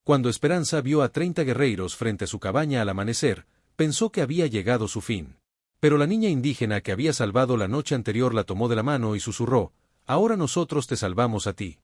Cuando Esperanza vio a 30 guerreiros frente a su cabaña al amanecer, pensó que había llegado su fin. Pero la niña indígena que había salvado la noche anterior la tomó de la mano y susurró: «Ahora nosotros te salvamos a ti».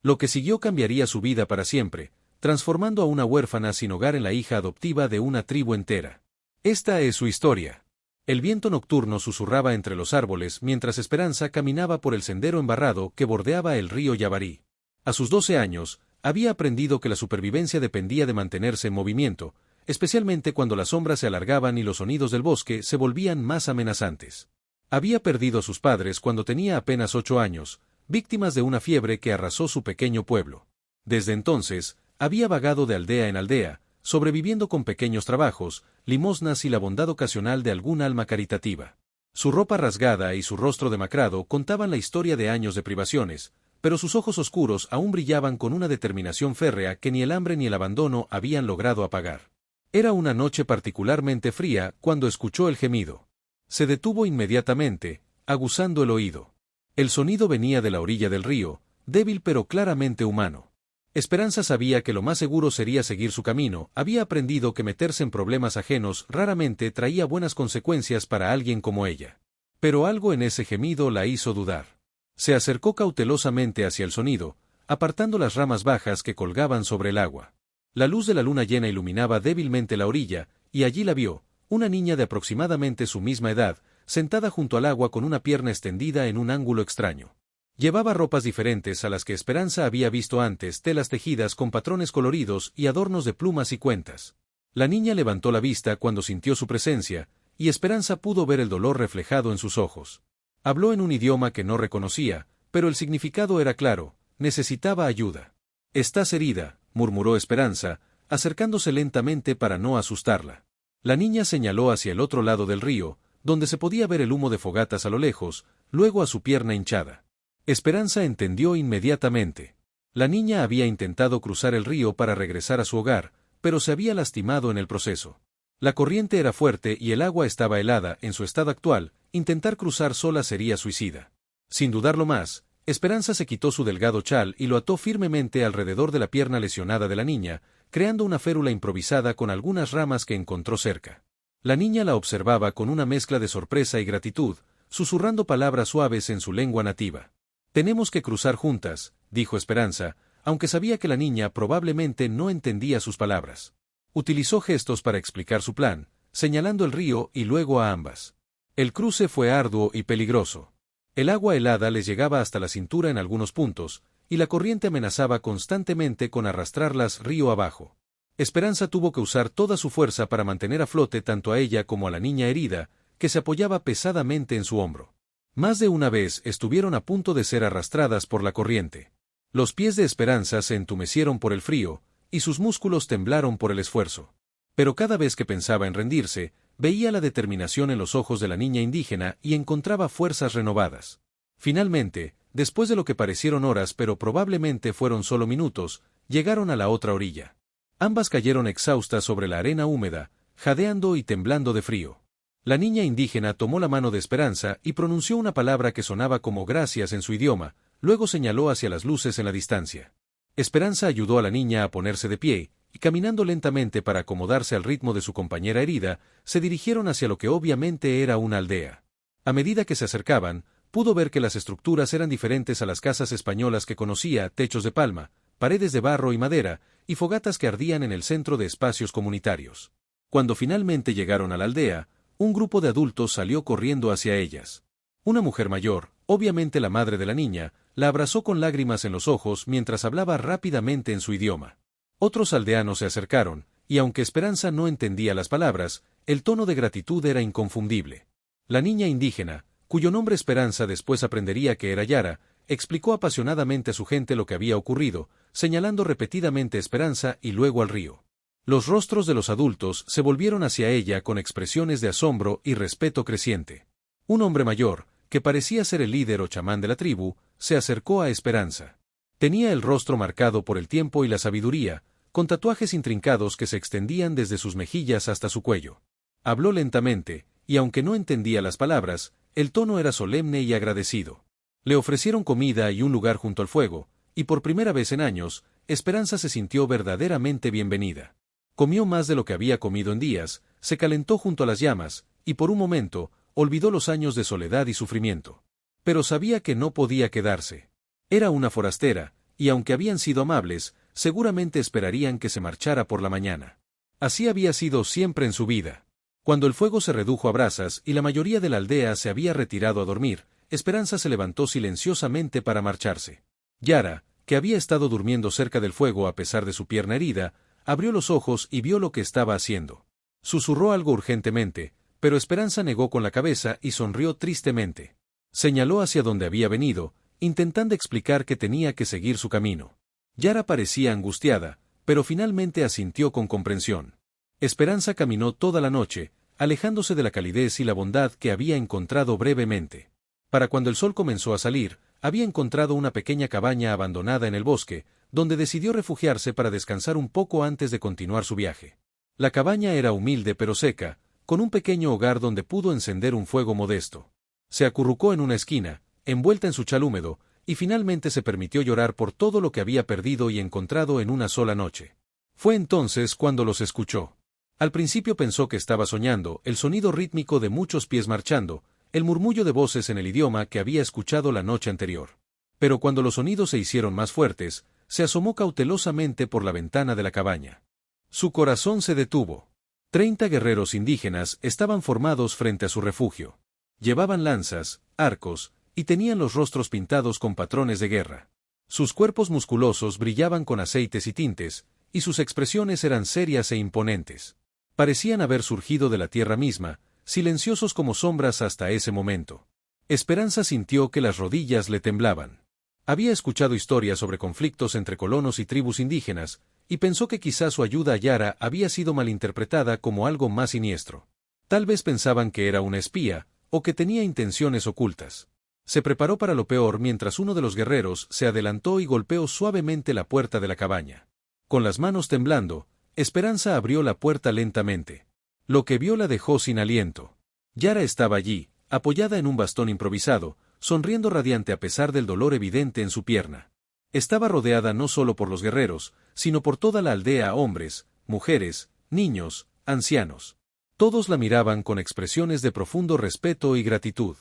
Lo que siguió cambiaría su vida para siempre, transformando a una huérfana sin hogar en la hija adoptiva de una tribu entera. Esta es su historia. El viento nocturno susurraba entre los árboles mientras Esperanza caminaba por el sendero embarrado que bordeaba el río Yabarý. A sus 12 años, había aprendido que la supervivencia dependía de mantenerse en movimiento, especialmente cuando las sombras se alargaban y los sonidos del bosque se volvían más amenazantes. Había perdido a sus padres cuando tenía apenas 8 años, víctimas de una fiebre que arrasó su pequeño pueblo. Desde entonces, había vagado de aldea en aldea, sobreviviendo con pequeños trabajos, limosnas y la bondad ocasional de algún alma caritativa. Su ropa rasgada y su rostro demacrado contaban la historia de años de privaciones, pero sus ojos oscuros aún brillaban con una determinación férrea que ni el hambre ni el abandono habían logrado apagar. Era una noche particularmente fría cuando escuchó el gemido. Se detuvo inmediatamente, aguzando el oído. El sonido venía de la orilla del río, débil pero claramente humano. Esperanza sabía que lo más seguro sería seguir su camino, había aprendido que meterse en problemas ajenos raramente traía buenas consecuencias para alguien como ella. Pero algo en ese gemido la hizo dudar. Se acercó cautelosamente hacia el sonido, apartando las ramas bajas que colgaban sobre el agua. La luz de la luna llena iluminaba débilmente la orilla, y allí la vio, una niña de aproximadamente su misma edad, sentada junto al agua con una pierna extendida en un ángulo extraño. Llevaba ropas diferentes a las que Esperanza había visto antes, telas tejidas con patrones coloridos y adornos de plumas y cuentas. La niña levantó la vista cuando sintió su presencia, y Esperanza pudo ver el dolor reflejado en sus ojos. Habló en un idioma que no reconocía, pero el significado era claro: necesitaba ayuda. «Estás herida», murmuró Esperanza, acercándose lentamente para no asustarla. La niña señaló hacia el otro lado del río, donde se podía ver el humo de fogatas a lo lejos, luego a su pierna hinchada. Esperanza entendió inmediatamente. La niña había intentado cruzar el río para regresar a su hogar, pero se había lastimado en el proceso. La corriente era fuerte y el agua estaba helada. En su estado actual, intentar cruzar sola sería suicida. Sin dudarlo más, Esperanza se quitó su delgado chal y lo ató firmemente alrededor de la pierna lesionada de la niña, creando una férula improvisada con algunas ramas que encontró cerca. La niña la observaba con una mezcla de sorpresa y gratitud, susurrando palabras suaves en su lengua nativa. «Tenemos que cruzar juntas», dijo Esperanza, aunque sabía que la niña probablemente no entendía sus palabras. Utilizó gestos para explicar su plan, señalando el río y luego a ambas. El cruce fue arduo y peligroso. El agua helada les llegaba hasta la cintura en algunos puntos, y la corriente amenazaba constantemente con arrastrarlas río abajo. Esperanza tuvo que usar toda su fuerza para mantener a flote tanto a ella como a la niña herida, que se apoyaba pesadamente en su hombro. Más de una vez estuvieron a punto de ser arrastradas por la corriente. Los pies de Esperanza se entumecieron por el frío, y sus músculos temblaron por el esfuerzo. Pero cada vez que pensaba en rendirse, veía la determinación en los ojos de la niña indígena y encontraba fuerzas renovadas. Finalmente, después de lo que parecieron horas pero probablemente fueron solo minutos, llegaron a la otra orilla. Ambas cayeron exhaustas sobre la arena húmeda, jadeando y temblando de frío. La niña indígena tomó la mano de Esperanza y pronunció una palabra que sonaba como gracias en su idioma, luego señaló hacia las luces en la distancia. Esperanza ayudó a la niña a ponerse de pie, y caminando lentamente para acomodarse al ritmo de su compañera herida, se dirigieron hacia lo que obviamente era una aldea. A medida que se acercaban, pudo ver que las estructuras eran diferentes a las casas españolas que conocía: techos de palma, paredes de barro y madera, y fogatas que ardían en el centro de espacios comunitarios. Cuando finalmente llegaron a la aldea, un grupo de adultos salió corriendo hacia ellas. Una mujer mayor, obviamente la madre de la niña, la abrazó con lágrimas en los ojos mientras hablaba rápidamente en su idioma. Otros aldeanos se acercaron, y aunque Esperanza no entendía las palabras, el tono de gratitud era inconfundible. La niña indígena, cuyo nombre Esperanza después aprendería que era Yara, explicó apasionadamente a su gente lo que había ocurrido, señalando repetidamente a Esperanza y luego al río. Los rostros de los adultos se volvieron hacia ella con expresiones de asombro y respeto creciente. Un hombre mayor, que parecía ser el líder o chamán de la tribu, se acercó a Esperanza. Tenía el rostro marcado por el tiempo y la sabiduría, con tatuajes intrincados que se extendían desde sus mejillas hasta su cuello. Habló lentamente, y aunque no entendía las palabras, el tono era solemne y agradecido. Le ofrecieron comida y un lugar junto al fuego, y por primera vez en años, Esperanza se sintió verdaderamente bienvenida. Comió más de lo que había comido en días, se calentó junto a las llamas, y por un momento, olvidó los años de soledad y sufrimiento. Pero sabía que no podía quedarse. Era una forastera, y aunque habían sido amables, seguramente esperarían que se marchara por la mañana. Así había sido siempre en su vida. Cuando el fuego se redujo a brasas y la mayoría de la aldea se había retirado a dormir, Esperanza se levantó silenciosamente para marcharse. Yara, que había estado durmiendo cerca del fuego a pesar de su pierna herida, abrió los ojos y vio lo que estaba haciendo. Susurró algo urgentemente, pero Esperanza negó con la cabeza y sonrió tristemente. Señaló hacia donde había venido, intentando explicar que tenía que seguir su camino. Yara parecía angustiada, pero finalmente asintió con comprensión. Esperanza caminó toda la noche, alejándose de la calidez y la bondad que había encontrado brevemente. Para cuando el sol comenzó a salir, había encontrado una pequeña cabaña abandonada en el bosque, donde decidió refugiarse para descansar un poco antes de continuar su viaje. La cabaña era humilde pero seca, con un pequeño hogar donde pudo encender un fuego modesto. Se acurrucó en una esquina, envuelta en su chal húmedo, y finalmente se permitió llorar por todo lo que había perdido y encontrado en una sola noche. Fue entonces cuando los escuchó. Al principio pensó que estaba soñando, el sonido rítmico de muchos pies marchando, el murmullo de voces en el idioma que había escuchado la noche anterior. Pero cuando los sonidos se hicieron más fuertes, se asomó cautelosamente por la ventana de la cabaña. Su corazón se detuvo. 30 guerreros indígenas estaban formados frente a su refugio. Llevaban lanzas, arcos, y tenían los rostros pintados con patrones de guerra. Sus cuerpos musculosos brillaban con aceites y tintes, y sus expresiones eran serias e imponentes. Parecían haber surgido de la tierra misma, silenciosos como sombras hasta ese momento. Esperanza sintió que las rodillas le temblaban. Había escuchado historias sobre conflictos entre colonos y tribus indígenas, y pensó que quizás su ayuda a Yara había sido malinterpretada como algo más siniestro. Tal vez pensaban que era una espía, o que tenía intenciones ocultas. Se preparó para lo peor mientras uno de los guerreros se adelantó y golpeó suavemente la puerta de la cabaña. Con las manos temblando, Esperanza abrió la puerta lentamente. Lo que vio la dejó sin aliento. Yara estaba allí, apoyada en un bastón improvisado, sonriendo radiante a pesar del dolor evidente en su pierna. Estaba rodeada no solo por los guerreros, sino por toda la aldea, hombres, mujeres, niños, ancianos. Todos la miraban con expresiones de profundo respeto y gratitud.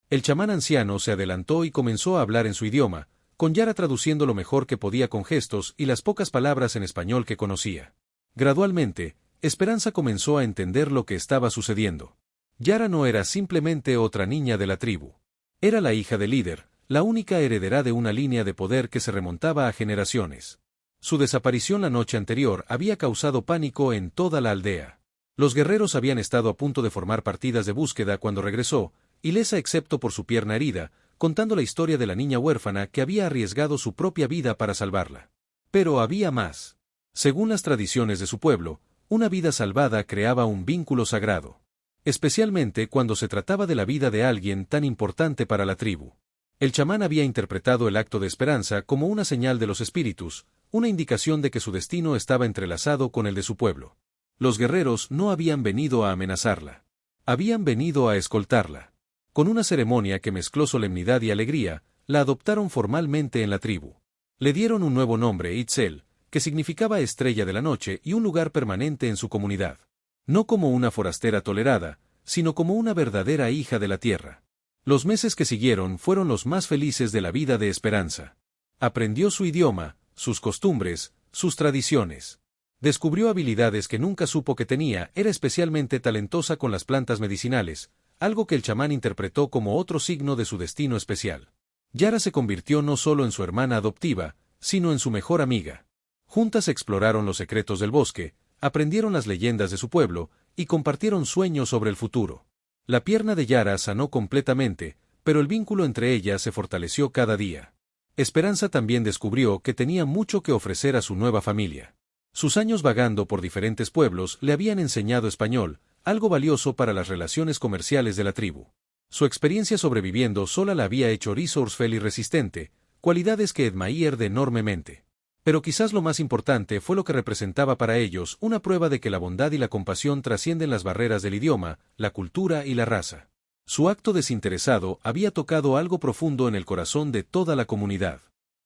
El chamán anciano se adelantó y comenzó a hablar en su idioma, con Yara traduciendo lo mejor que podía con gestos y las pocas palabras en español que conocía. Gradualmente, Esperanza comenzó a entender lo que estaba sucediendo. Yara no era simplemente otra niña de la tribu. Era la hija del líder, la única heredera de una línea de poder que se remontaba a generaciones. Su desaparición la noche anterior había causado pánico en toda la aldea. Los guerreros habían estado a punto de formar partidas de búsqueda cuando regresó, ilesa excepto por su pierna herida, contando la historia de la niña huérfana que había arriesgado su propia vida para salvarla. Pero había más. Según las tradiciones de su pueblo, una vida salvada creaba un vínculo sagrado. Especialmente cuando se trataba de la vida de alguien tan importante para la tribu. El chamán había interpretado el acto de Esperanza como una señal de los espíritus, una indicación de que su destino estaba entrelazado con el de su pueblo. Los guerreros no habían venido a amenazarla. Habían venido a escoltarla. Con una ceremonia que mezcló solemnidad y alegría, la adoptaron formalmente en la tribu. Le dieron un nuevo nombre, Itzel, que significaba estrella de la noche y un lugar permanente en su comunidad. No como una forastera tolerada, sino como una verdadera hija de la tierra. Los meses que siguieron fueron los más felices de la vida de Esperanza. Aprendió su idioma, sus costumbres, sus tradiciones. Descubrió habilidades que nunca supo que tenía, era especialmente talentosa con las plantas medicinales, algo que el chamán interpretó como otro signo de su destino especial. Yara se convirtió no solo en su hermana adoptiva, sino en su mejor amiga. Juntas exploraron los secretos del bosque, aprendieron las leyendas de su pueblo, y compartieron sueños sobre el futuro. La pierna de Yara sanó completamente, pero el vínculo entre ellas se fortaleció cada día. Esperanza también descubrió que tenía mucho que ofrecer a su nueva familia. Sus años vagando por diferentes pueblos le habían enseñado español, algo valioso para las relaciones comerciales de la tribu. Su experiencia sobreviviendo sola la había hecho resourceful y resistente, cualidades que admired enormemente. Pero quizás lo más importante fue lo que representaba para ellos, una prueba de que la bondad y la compasión trascienden las barreras del idioma, la cultura y la raza. Su acto desinteresado había tocado algo profundo en el corazón de toda la comunidad.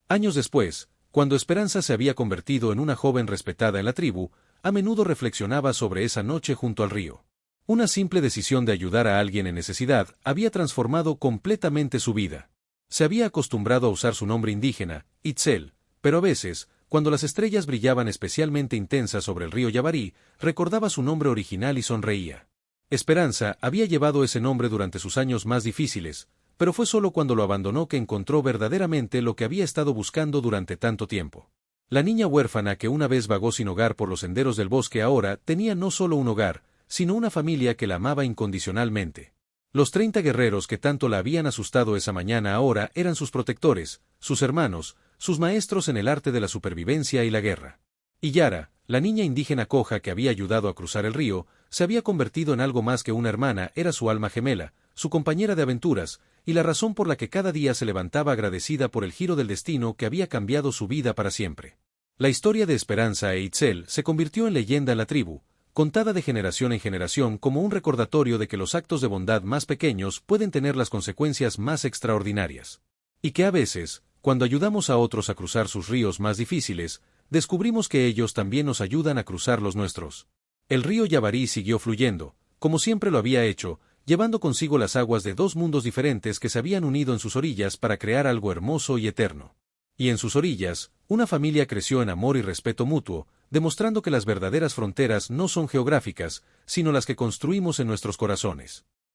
Años después, Cuando Esperanza se había convertido en una joven respetada en la tribu, a menudo reflexionaba sobre esa noche junto al río. Una simple decisión de ayudar a alguien en necesidad había transformado completamente su vida. Se había acostumbrado a usar su nombre indígena, Itzel, pero a veces, cuando las estrellas brillaban especialmente intensas sobre el río Yabarý, recordaba su nombre original y sonreía. Esperanza había llevado ese nombre durante sus años más difíciles, pero fue solo cuando lo abandonó que encontró verdaderamente lo que había estado buscando durante tanto tiempo. La niña huérfana que una vez vagó sin hogar por los senderos del bosque ahora tenía no solo un hogar, sino una familia que la amaba incondicionalmente. Los 30 guerreros que tanto la habían asustado esa mañana ahora eran sus protectores, sus hermanos, sus maestros en el arte de la supervivencia y la guerra. Y Yara, la niña indígena coja que había ayudado a cruzar el río, se había convertido en algo más que una hermana, era su alma gemela, su compañera de aventuras, y la razón por la que cada día se levantaba agradecida por el giro del destino que había cambiado su vida para siempre. La historia de Esperanza e Itzel se convirtió en leyenda en la tribu, contada de generación en generación como un recordatorio de que los actos de bondad más pequeños pueden tener las consecuencias más extraordinarias. Y que a veces, cuando ayudamos a otros a cruzar sus ríos más difíciles, descubrimos que ellos también nos ayudan a cruzar los nuestros. El río Yabarý siguió fluyendo, como siempre lo había hecho, llevando consigo las aguas de dos mundos diferentes que se habían unido en sus orillas para crear algo hermoso y eterno. Y en sus orillas, una familia creció en amor y respeto mutuo, demostrando que las verdaderas fronteras no son geográficas, sino las que construimos en nuestros corazones.